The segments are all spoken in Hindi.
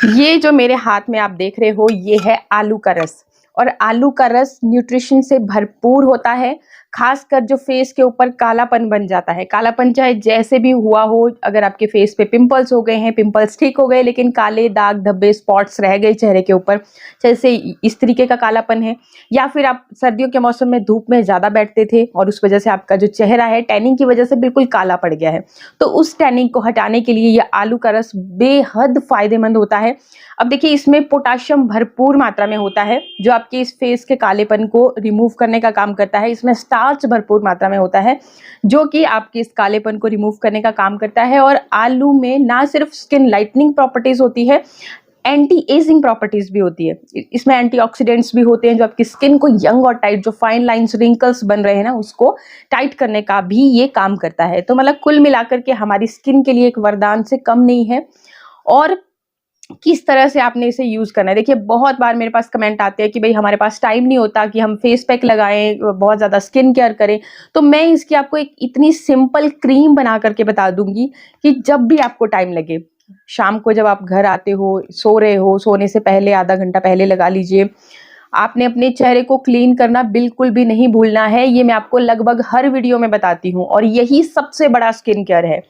ये जो मेरे हाथ में आप देख रहे हो ये है आलू का रस। और आलू का रस न्यूट्रिशन से भरपूर होता है। खासकर जो फेस के ऊपर कालापन बन जाता है, कालापन चाहे जैसे भी हुआ हो, अगर आपके फेस पे पिंपल्स हो गए हैं, पिंपल्स ठीक हो गए लेकिन काले दाग धब्बे स्पॉट्स रह गए चेहरे के ऊपर, जैसे इस तरीके का कालापन है, या फिर आप सर्दियों के मौसम में धूप में ज़्यादा बैठते थे और उस वजह से आपका जो चेहरा है टैनिंग की वजह से बिल्कुल काला पड़ गया है, तो उस टैनिंग को हटाने के लिए ये आलू का रस बेहद फायदेमंद होता है। अब देखिए इसमें पोटाशियम भरपूर मात्रा में होता है जो आपके इस फेस के कालेपन को रिमूव करने का काम करता है। इसमें स्टार्च भरपूर मात्रा में होता है जो कि आपके इस कालेपन को रिमूव करने का काम करता है। और आलू में ना सिर्फ स्किन लाइटनिंग प्रॉपर्टीज होती है, एंटी एजिंग प्रॉपर्टीज भी होती है। इसमें एंटीऑक्सीडेंट्स भी होते हैं जो आपकी स्किन को यंग और टाइट, जो फाइन लाइंस रिंकल्स बन रहे हैं ना, उसको टाइट करने का भी ये काम करता है। तो मतलब कुल मिलाकर के हमारी स्किन के लिए एक वरदान से कम नहीं है। और किस तरह से आपने इसे यूज करना है, देखिए बहुत बार मेरे पास कमेंट आते हैं कि भाई हमारे पास टाइम नहीं होता कि हम फेस पैक लगाएं, बहुत ज्यादा स्किन केयर करें। तो मैं इसकी आपको एक इतनी सिंपल क्रीम बना करके बता दूंगी कि जब भी आपको टाइम लगे, शाम को जब आप घर आते हो, सो रहे हो, सोने से पहले आधा घंटा पहले लगा लीजिए। आपने अपने चेहरे को क्लीन करना बिल्कुल भी नहीं भूलना है, ये मैं आपको लगभग हर वीडियो में बताती हूँ और यही सबसे बड़ा स्किन केयर है।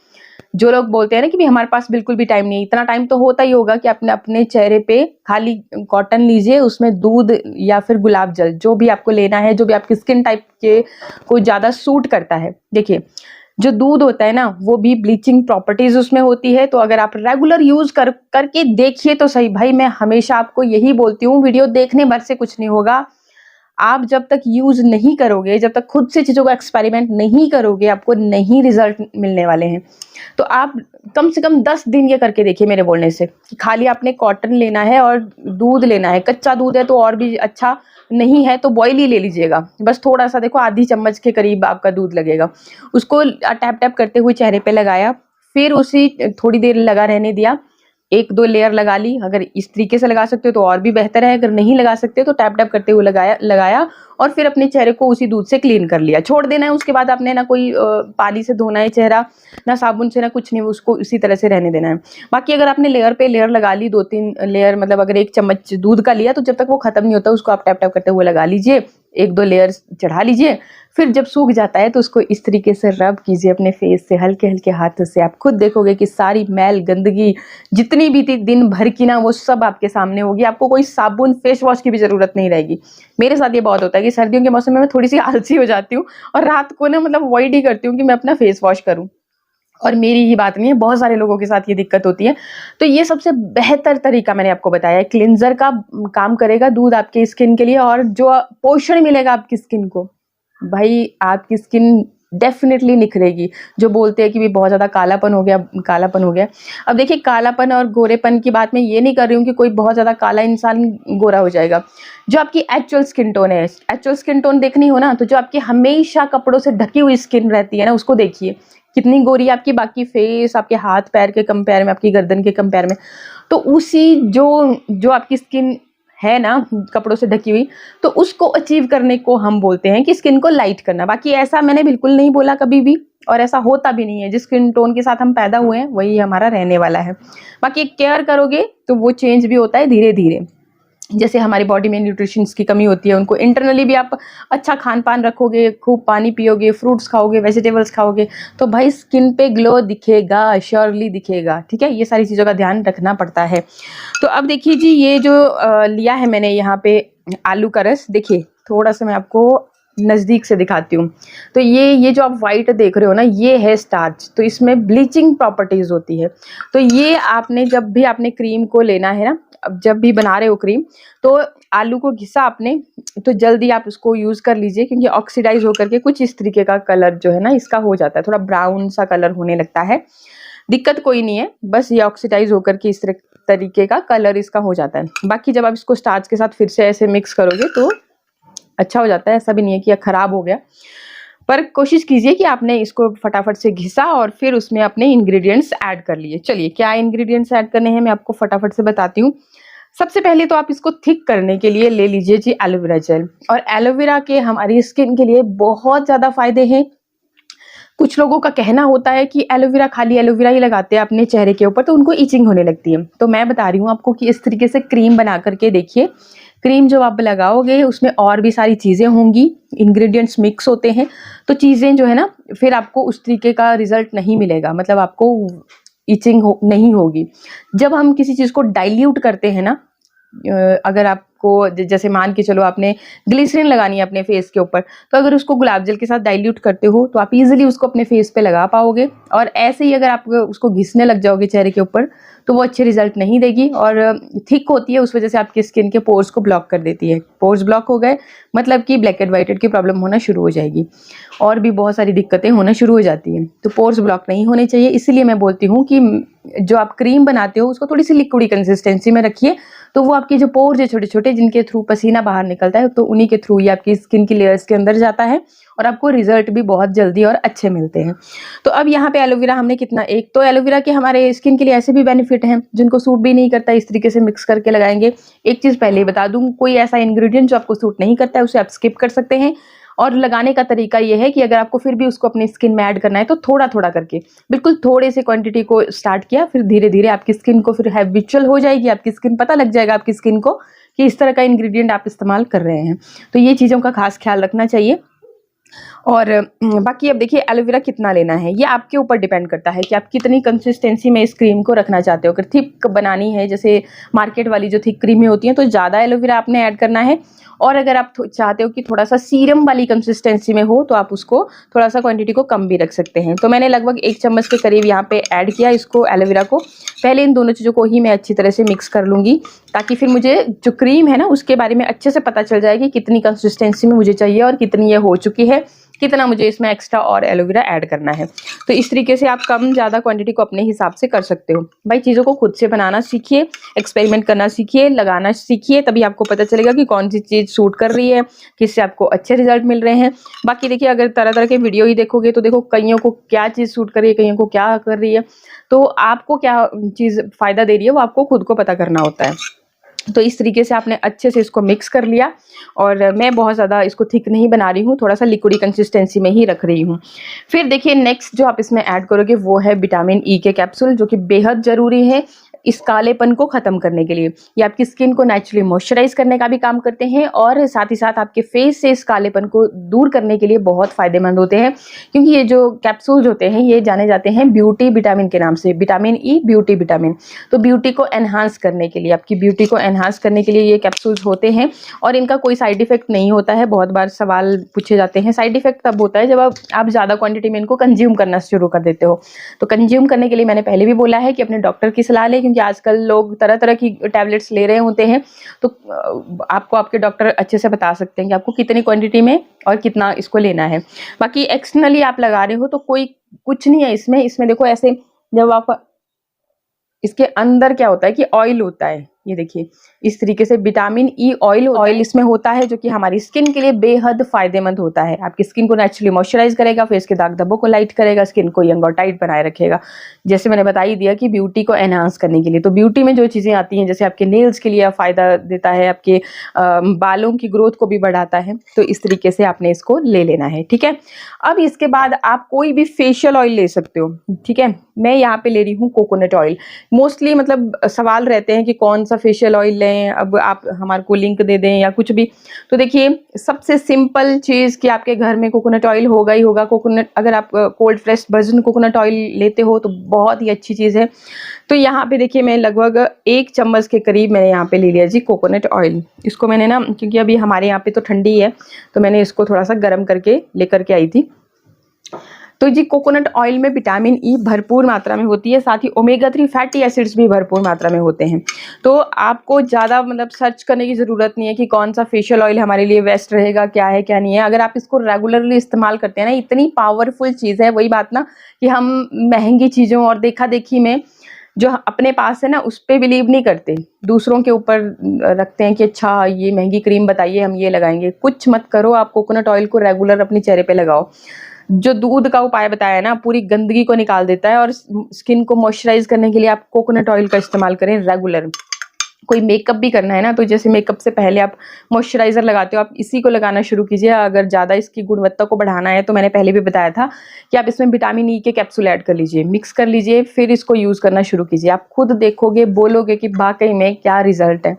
जो लोग बोलते हैं ना कि भी हमारे पास बिल्कुल भी टाइम नहीं है, इतना टाइम तो होता ही होगा कि अपने अपने चेहरे पे खाली कॉटन लीजिए, उसमें दूध या फिर गुलाब जल, जो भी आपको लेना है, जो भी आपकी स्किन टाइप के को ज्यादा सूट करता है। देखिए जो दूध होता है ना, वो भी ब्लीचिंग प्रॉपर्टीज उसमें होती है। तो अगर आप रेगुलर यूज करके देखिए तो सही भाई, मैं हमेशा आपको यही बोलती हूँ, वीडियो देखने भर से कुछ नहीं होगा। आप जब तक यूज नहीं करोगे, जब तक खुद से चीजों का एक्सपेरिमेंट नहीं करोगे, आपको नहीं रिजल्ट मिलने वाले हैं। तो आप कम से कम 10 दिन ये करके देखिए मेरे बोलने से कि खाली आपने कॉटन लेना है और दूध लेना है। कच्चा दूध है तो और भी अच्छा, नहीं है तो बॉयल ही ले लीजिएगा। बस थोड़ा सा, देखो आधी चम्मच के करीब आपका दूध लगेगा। उसको टैप टैप करते हुए चेहरे पे लगाया, फिर उसी थोड़ी देर लगा रहने दिया। एक दो लेयर लगा ली, अगर इस तरीके से लगा सकते हो तो और भी बेहतर है, अगर नहीं लगा सकते तो टैप टैप करते हुए लगाया और फिर अपने चेहरे को उसी दूध से क्लीन कर लिया, छोड़ देना है। उसके बाद आपने ना कोई पानी से धोना है चेहरा, ना साबुन से, ना कुछ नहीं, उसको उसी तरह से रहने देना है। बाकी अगर आपने लेयर पे लेयर लगा ली, 2-3 लेयर, मतलब अगर 1 चम्मच दूध का लिया तो जब तक वो खत्म नहीं होता उसको आप टैप टैप करते हुए लगा लीजिए, 1-2 लेयर चढ़ा लीजिए। फिर जब सूख जाता है तो उसको इस तरीके से रब कीजिए अपने फेस से, हल्के हल्के हाथों से। आप खुद देखोगे कि सारी मैल गंदगी जितनी भी थी दिन भर की ना, वो सब आपके सामने होगी। आपको कोई साबुन फेस वॉश की भी जरूरत नहीं रहेगी। मेरे साथ ये बहुत होता है कि सर्दियों के मौसम में मैं थोड़ी सी आलसी हो जाती हूँ और रात को ना मतलब अवॉइड ही करती हूँ कि मैं अपना फेस वॉश करूँ। और मेरी ही बात नहीं है, बहुत सारे लोगों के साथ ये दिक्कत होती है। तो ये सबसे बेहतर तरीका मैंने आपको बताया है, क्लिनजर का काम करेगा दूध आपकी स्किन के लिए। और जो पोषण मिलेगा आपकी स्किन को, भाई आपकी स्किन डेफिनेटली निखरेगी। जो बोलते हैं कि भी बहुत ज्यादा कालापन हो गया, कालापन हो गया। अब देखिए कालापन और गोरेपन की बात मैं ये नहीं कर रही हूँ कि कोई बहुत ज्यादा काला इंसान गोरा हो जाएगा। जो आपकी एक्चुअल स्किन टोन है, एक्चुअल स्किन टोन देखनी हो ना, तो जो आपकी हमेशा कपड़ों से ढकी हुई स्किन रहती है ना, उसको देखिए कितनी गोरी है आपकी, बाकी फेस, आपके हाथ पैर के कंपेयर में, आपकी गर्दन के कंपेयर में। तो उसी जो जो आपकी स्किन है ना कपड़ों से ढकी हुई, तो उसको अचीव करने को हम बोलते हैं कि स्किन को लाइट करना। बाकी ऐसा मैंने बिल्कुल नहीं बोला कभी भी, और ऐसा होता भी नहीं है। जिस स्किन टोन के साथ हम पैदा हुए हैं वही हमारा रहने वाला है। बाकी केयर करोगे तो वो चेंज भी होता है धीरे धीरे। जैसे हमारी बॉडी में न्यूट्रिशंस की कमी होती है, उनको इंटरनली भी आप अच्छा खान पान रखोगे, खूब पानी पियोगे, फ्रूट्स खाओगे, वेजिटेबल्स खाओगे, तो भाई स्किन पे ग्लो दिखेगा, श्योरली दिखेगा। ठीक है, ये सारी चीज़ों का ध्यान रखना पड़ता है। तो अब देखिए जी, ये जो लिया है मैंने यहाँ पे आलू का रस, देखिए थोड़ा सा मैं आपको नज़दीक से दिखाती हूँ। तो ये जो आप वाइट देख रहे हो ना, ये है स्टार्च। तो इसमें ब्लीचिंग प्रॉपर्टीज होती है। तो ये आपने जब भी आपने क्रीम को लेना है ना, अब जब भी बना रहे हो क्रीम, तो आलू को घिसा आपने, तो जल्दी आप उसको यूज कर लीजिए, क्योंकि ऑक्सीडाइज होकर के कुछ इस तरीके का कलर जो है ना इसका हो जाता है, थोड़ा ब्राउन सा कलर होने लगता है। दिक्कत कोई नहीं है, बस ये ऑक्सीडाइज होकर के इस तरीके का कलर इसका हो जाता है। बाकी जब आप इसको स्टार्च के साथ फिर से ऐसे मिक्स करोगे तो अच्छा हो जाता है। ऐसा भी नहीं है कि यह खराब हो गया, पर कोशिश कीजिए कि आपने इसको फटाफट से घिसा और फिर उसमें अपने इंग्रेडिएंट्स ऐड कर लिए। चलिए क्या इंग्रेडिएंट्स ऐड करने हैं मैं आपको फटाफट से बताती हूँ। सबसे पहले तो आप इसको थिक करने के लिए ले लीजिए जी एलोवेरा जेल। और एलोवेरा के हमारी स्किन के लिए बहुत ज़्यादा फायदे हैं। कुछ लोगों का कहना होता है कि एलोवेरा, खाली एलोवेरा ही लगाते हैं अपने चेहरे के ऊपर तो उनको इचिंग होने लगती है। तो मैं बता रही हूँ आपको कि इस तरीके से क्रीम बना करके देखिए। क्रीम जो आप लगाओगे उसमें और भी सारी चीज़ें होंगी, इंग्रेडिएंट्स मिक्स होते हैं, तो चीज़ें जो है ना फिर आपको उस तरीके का रिजल्ट नहीं मिलेगा, मतलब आपको इचिंग नहीं होगी। जब हम किसी चीज़ को डाइल्यूट करते हैं ना, अगर आपको जैसे मान के चलो आपने ग्लिसरीन लगानी है अपने फेस के ऊपर, तो अगर उसको गुलाब जल के साथ डाइल्यूट करते हो तो आप इजीली उसको अपने फेस पे लगा पाओगे। और ऐसे ही अगर आप उसको घिसने लग जाओगे चेहरे के ऊपर तो वो अच्छे रिजल्ट नहीं देगी, और थिक होती है, उस वजह से आपकी स्किन के पोर्स को ब्लॉक कर देती है। पोर्स ब्लॉक हो गए मतलब कि ब्लैक एंड व्हाइट की प्रॉब्लम होना शुरू हो जाएगी, और भी बहुत सारी दिक्कतें होना शुरू हो जाती हैं। तो पोर्स ब्लॉक नहीं होने चाहिए, इसीलिए मैं बोलती हूँ कि जो आप क्रीम बनाते हो उसको थोड़ी सी लिक्विडी कंसिस्टेंसी में रखिए, तो वो आपके जो पोर्स है छोटे छोटे जिनके थ्रू पसीना बाहर निकलता है, तो उन्हीं के थ्रू ही आपकी स्किन की लेयर्स के अंदर जाता है और आपको रिजल्ट भी बहुत जल्दी और अच्छे मिलते हैं। तो अब यहाँ पे एलोवेरा हमने कितना, एक तो एलोवेरा के हमारे स्किन के लिए ऐसे भी बेनिफिट हैं, जिनको सूट भी नहीं करता इस तरीके से मिक्स करके लगाएंगे। एक चीज़ पहले ही बता दूँ, कोई ऐसा इंग्रेडिएंट जो आपको सूट नहीं करता है उसे आप स्किप कर सकते हैं। और लगाने का तरीका ये है कि अगर आपको फिर भी उसको अपनी स्किन में ऐड करना है तो थोड़ा थोड़ा करके, बिल्कुल थोड़े से क्वांटिटी को स्टार्ट किया, फिर धीरे धीरे आपकी स्किन को फिर हैबिचुअल हो जाएगी, आपकी स्किन पता लग जाएगा आपकी स्किन को कि इस तरह का इंग्रेडिएंट आप इस्तेमाल कर रहे हैं। तो ये चीज़ों का खास ख्याल रखना चाहिए। और बाकी अब देखिए एलोवेरा कितना लेना है ये आपके ऊपर डिपेंड करता है कि आप कितनी कंसिस्टेंसी में इस क्रीम को रखना चाहते हो। अगर थिक बनानी है, जैसे मार्केट वाली जो थिक क्रीमें होती हैं, तो ज़्यादा एलोवेरा आपने ऐड करना है। और अगर आप चाहते हो कि थोड़ा सा सीरम वाली कंसिस्टेंसी में हो तो आप उसको थोड़ा सा क्वांटिटी को कम भी रख सकते हैं। तो मैंने लगभग 1 चम्मच के करीब यहाँ पे ऐड किया इसको, एलोवेरा को। पहले इन दोनों चीज़ों को ही मैं अच्छी तरह से मिक्स कर लूँगी, ताकि फिर मुझे जो क्रीम है ना उसके बारे में अच्छे से पता चल जाए कि कितनी कंसिस्टेंसी में मुझे चाहिए और कितनी ये हो चुकी है, कितना मुझे इसमें एक्स्ट्रा और एलोवेरा ऐड करना है। तो इस तरीके से आप कम ज़्यादा क्वांटिटी को अपने हिसाब से कर सकते हो। भाई चीज़ों को खुद से बनाना सीखिए, एक्सपेरिमेंट करना सीखिए, लगाना सीखिए, तभी आपको पता चलेगा कि कौन सी चीज़ सूट कर रही है, किससे आपको अच्छे रिजल्ट मिल रहे हैं। बाकी देखिए अगर तरह तरह के वीडियो ही देखोगे तो देखो कईयों को क्या चीज़ सूट कर रही है, कईयों को क्या कर रही है, तो आपको क्या चीज़ फ़ायदा दे रही है वो आपको खुद को पता करना होता है। तो इस तरीके से आपने अच्छे से इसको मिक्स कर लिया, और मैं बहुत ज़्यादा इसको थिक नहीं बना रही हूँ, थोड़ा सा लिक्विडी कंसिस्टेंसी में ही रख रही हूँ। फिर देखिए नेक्स्ट जो आप इसमें ऐड करोगे वो है विटामिन ई के कैप्सूल, जो कि बेहद ज़रूरी है इस कालेपन को ख़त्म करने के लिए। ये आपकी स्किन को नेचुरली मॉइस्चराइज करने का भी काम करते हैं, और साथ ही साथ आपके फेस से इस कालेपन को दूर करने के लिए बहुत फ़ायदेमंद होते हैं। क्योंकि ये जो कैप्सूल्स होते हैं ये जाने जाते हैं ब्यूटी विटामिन के नाम से, विटामिन ई ब्यूटी विटामिन। तो ब्यूटी को एनहांस करने के लिए, आपकी ब्यूटी को एनहांस करने के लिए ये कैप्सूल्स होते हैं, और इनका कोई साइड इफेक्ट नहीं होता है। बहुत बार सवाल पूछे जाते हैं, साइड इफेक्ट तब होता है जब आप ज़्यादा क्वांटिटी में इनको कंज्यूम करना शुरू कर देते हो। तो कंज्यूम करने के लिए मैंने पहले भी बोला है कि अपने डॉक्टर की सलाह लें, क्योंकि आजकल लोग तरह तरह की टैबलेट्स ले रहे होते हैं। तो आपको आपके डॉक्टर अच्छे से बता सकते हैं कि आपको कितनी क्वांटिटी में और कितना इसको लेना है। बाकी एक्सटर्नली आप लगा रहे हो तो कोई कुछ नहीं है इसमें देखो ऐसे, जब आप इसके अंदर क्या होता है कि ऑयल होता है, ये देखिए इस तरीके से विटामिन ई ऑयल इसमें होता है, जो कि हमारी स्किन के लिए बेहद फायदेमंद होता है। आपकी स्किन को नेचुरली मॉइस्चराइज करेगा, फेस के दाग धब्बों को लाइट करेगा, स्किन को यंग और टाइट बनाए रखेगा। जैसे मैंने बता ही दिया कि ब्यूटी को एनहांस करने के लिए, तो ब्यूटी में जो चीज़ें आती हैं, जैसे आपके नेल्स के लिए फ़ायदा देता है, आपके बालों की ग्रोथ को भी बढ़ाता है। तो इस तरीके से आपने इसको ले लेना है, ठीक है। अब इसके बाद आप कोई भी फेशियल ऑयल ले सकते हो, ठीक है। मैं यहाँ पे ले रही हूँ कोकोनट ऑयल। मोस्टली मतलब सवाल रहते हैं कि कौन सा फेशियल ऑयल लें, अब आप हमारे को लिंक दे दें या कुछ भी। तो देखिए सबसे सिंपल चीज़ कि आपके घर में कोकोनट ऑयल होगा ही होगा। कोकोनट, अगर आप cold pressed virgin coconut oil लेते हो तो बहुत ही अच्छी चीज़ है। तो यहाँ पे देखिए मैं लगभग 1 चम्मच के करीब मैंने यहाँ पे ले लिया जी कोकोनट ऑयल। इसको मैंने ना, क्योंकि अभी हमारे यहाँ पे तो ठंडी है, तो मैंने इसको थोड़ा सा गर्म करके लेकर के आई थी। तो जी कोकोनट ऑयल में विटामिन ई भरपूर मात्रा में होती है, साथ ही ओमेगा 3 फैटी एसिड्स भी भरपूर मात्रा में होते हैं। तो आपको ज़्यादा मतलब सर्च करने की ज़रूरत नहीं है कि कौन सा फेशियल ऑयल हमारे लिए बेस्ट रहेगा, क्या है क्या नहीं है। अगर आप इसको रेगुलरली इस्तेमाल करते हैं ना, इतनी पावरफुल चीज़ है। वही बात ना कि हम महंगी चीज़ों और देखा देखी में जो अपने पास है ना उस पर बिलीव नहीं करते, दूसरों के ऊपर रखते हैं कि अच्छा ये महंगी क्रीम बताइए हम ये लगाएंगे। कुछ मत करो, आप कोकोनट ऑयल को रेगुलर अपने चेहरे पे लगाओ। जो दूध का उपाय बताया है ना, पूरी गंदगी को निकाल देता है, और स्किन को मॉइस्चराइज करने के लिए आप कोकोनट ऑयल का इस्तेमाल करें रेगुलर। कोई मेकअप भी करना है ना, तो जैसे मेकअप से पहले आप मॉइस्चराइज़र लगाते हो, आप इसी को लगाना शुरू कीजिए। अगर ज़्यादा इसकी गुणवत्ता को बढ़ाना है तो मैंने पहले भी बताया था कि आप इसमें विटामिन ई के कैप्सूल ऐड कर लीजिए, मिक्स कर लीजिए, फिर इसको यूज़ करना शुरू कीजिए। आप खुद देखोगे, बोलोगे कि वाक़ई में क्या रिज़ल्ट है।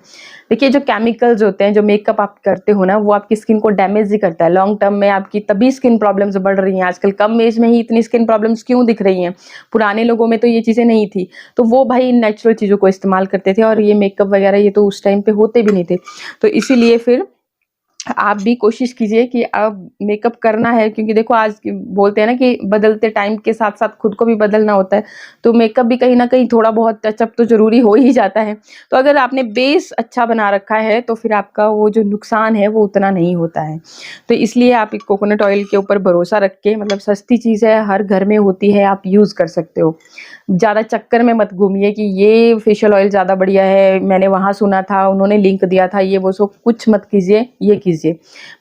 देखिए, जो केमिकल्स होते हैं, जो मेकअप आप करते हो ना, वो आपकी स्किन को डैमेज ही करता है। लॉन्ग टर्म में आपकी तभी स्किन प्रॉब्लम्स बढ़ रही हैं। आजकल कम एज में ही इतनी स्किन प्रॉब्लम्स क्यों दिख रही हैं? पुराने लोगों में तो ये चीज़ें नहीं थी। तो वो भाई नेचुरल चीज़ों को इस्तेमाल करते थे, और ये मेकअप वगैरह ये तो उस टाइम पे होते भी नहीं थे। तो इसीलिए फिर आप भी कोशिश कीजिए कि अब मेकअप करना है, क्योंकि देखो आज बोलते हैं ना कि बदलते टाइम के साथ साथ खुद को भी बदलना होता है। तो मेकअप भी कहीं ना कहीं थोड़ा बहुत टचअप तो जरूरी हो ही जाता है। तो अगर आपने बेस अच्छा बना रखा है तो फिर आपका वो जो नुकसान है वो उतना नहीं होता है। तो इसलिए आप कोकोनट ऑयल के ऊपर भरोसा रख के, मतलब सस्ती चीज़ है, हर घर में होती है, आप यूज़ कर सकते हो। ज़्यादा चक्कर में मत घूमिए कि ये फेशियल ऑयल ज़्यादा बढ़िया है, मैंने वहाँ सुना था, उन्होंने लिंक दिया था, ये वो, सो कुछ मत कीजिए, ये कीजिए।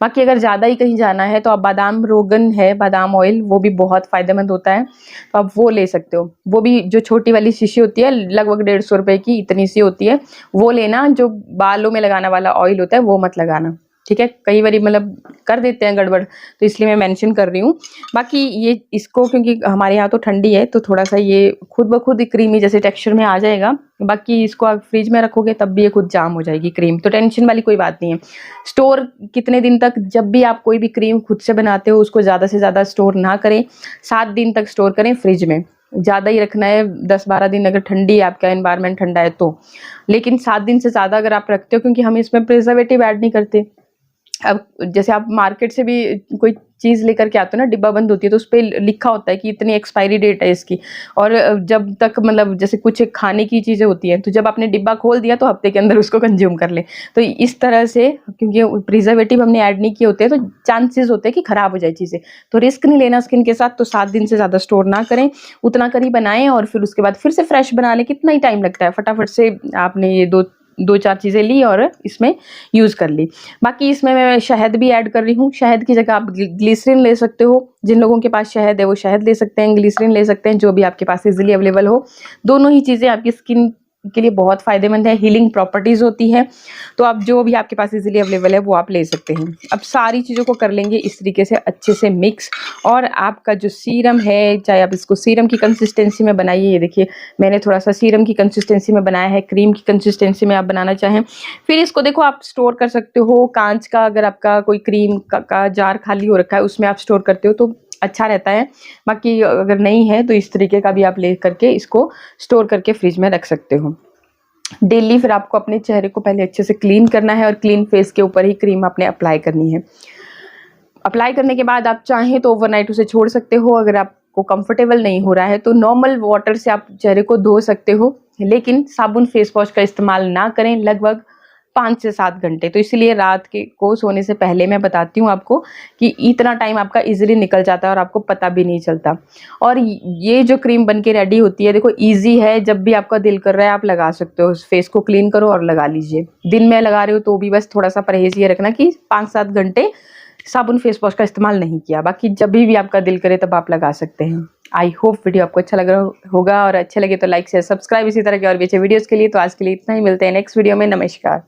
बाकी अगर ज़्यादा ही कहीं जाना है तो आप बादाम रोगन है, बादाम ऑयल, वो भी बहुत फ़ायदेमंद होता है, तो आप वो ले सकते हो। वो भी जो छोटी वाली शीशी होती है, लगभग 150 रुपए की इतनी सी होती है, वो लेना। जो बालों में लगाना वाला ऑयल होता है वो मत लगाना, ठीक है। कई बारी मतलब कर देते हैं गड़बड़, तो इसलिए मैं मेंशन कर रही हूँ। बाकी ये इसको, क्योंकि हमारे यहाँ तो ठंडी है, तो थोड़ा सा ये खुद ब खुद क्रीमी जैसे टेक्सचर में आ जाएगा। बाकी इसको आप फ्रिज में रखोगे तब भी ये खुद जाम हो जाएगी क्रीम, तो टेंशन वाली कोई बात नहीं है। स्टोर कितने दिन तक, जब भी आप कोई भी क्रीम खुद से बनाते हो उसको ज़्यादा से ज़्यादा स्टोर ना करें, 7 दिन तक स्टोर करें फ्रिज में। ज़्यादा ही रखना है 10-12 दिन, अगर ठंडी है, आपका एनवायरनमेंट ठंडा है तो। लेकिन 7 दिन से ज़्यादा अगर आप रखते हो, क्योंकि हम इसमें प्रिजर्वेटिव ऐड नहीं करते। अब जैसे आप मार्केट से भी कोई चीज़ लेकर के आते हो ना, डिब्बा बंद होती है, तो उस पे लिखा होता है कि इतनी एक्सपायरी डेट है इसकी। और जब तक, मतलब जैसे कुछ खाने की चीज़ें होती हैं, तो जब आपने डिब्बा खोल दिया तो हफ्ते के अंदर उसको कंज्यूम कर ले। तो इस तरह से, क्योंकि प्रिजर्वेटिव हमने ऐड नहीं किए होते हैं, तो चांसेस होते हैं कि खराब हो जाए चीज़ें। तो रिस्क नहीं लेना स्किन के साथ, तो 7 दिन से ज़्यादा स्टोर ना करें, उतना कर ही बनाएं, और फिर उसके बाद फिर से फ्रेश बना लें। कितना ही टाइम लगता है, फटाफट से आपने ये दो चार चीज़ें ली और इसमें यूज़ कर ली। बाकी इसमें मैं शहद भी ऐड कर रही हूँ। शहद की जगह आप ग्लिसरीन ले सकते हो। जिन लोगों के पास शहद है वो शहद ले सकते हैं, ग्लिसरीन ले सकते हैं, जो भी आपके पास इजीली अवेलेबल हो। दोनों ही चीज़ें आपकी स्किन के लिए बहुत फ़ायदेमंद है, हीलिंग प्रॉपर्टीज़ होती है। तो आप जो भी आपके पास इजीली अवेलेबल है वो आप ले सकते हैं। अब सारी चीज़ों को कर लेंगे इस तरीके से अच्छे से मिक्स, और आपका जो सीरम है, चाहे आप इसको सीरम की कंसिस्टेंसी में बनाइए, ये देखिए मैंने थोड़ा सा सीरम की कंसिस्टेंसी में बनाया है, क्रीम की कंसिस्टेंसी में आप बनाना चाहें। फिर इसको देखो आप स्टोर कर सकते हो कांच का, अगर आपका कोई क्रीम का जार खाली हो रखा है उसमें आप स्टोर करते हो तो अच्छा रहता है। बाकी अगर नहीं है तो इस तरीके का भी आप ले करके इसको स्टोर करके फ्रिज में रख सकते हो। डेली फिर आपको अपने चेहरे को पहले अच्छे से क्लीन करना है, और क्लीन फेस के ऊपर ही क्रीम आपने अप्लाई करनी है। अप्लाई करने के बाद आप चाहें तो ओवरनाइट उसे छोड़ सकते हो। अगर आपको कंफर्टेबल नहीं हो रहा है तो नॉर्मल वाटर से आप चेहरे को धो सकते हो, लेकिन साबुन फेस वॉश का इस्तेमाल ना करें लगभग 5 से 7 घंटे। तो इसलिए रात के को सोने से पहले मैं बताती हूँ आपको कि इतना टाइम आपका इजीली निकल जाता है और आपको पता भी नहीं चलता। और ये जो क्रीम बन के रेडी होती है, देखो इजी है, जब भी आपका दिल कर रहा है आप लगा सकते हो। फेस को क्लीन करो और लगा लीजिए। दिन में लगा रहे हो तो भी बस थोड़ा सा परहेज ये रखना कि 5-7 घंटे साबुन फेस वॉश का इस्तेमाल नहीं किया। बाकी जब भी आपका दिल करे तब आप लगा सकते हैं। आई होप वीडियो आपको अच्छा लग रहा होगा, और अच्छे लगे तो लाइक शेयर सब्सक्राइब इसी तरह के और भी अच्छे वीडियोस के लिए। तो आज के लिए इतना ही, मिलते हैं नेक्स्ट वीडियो में। नमस्कार।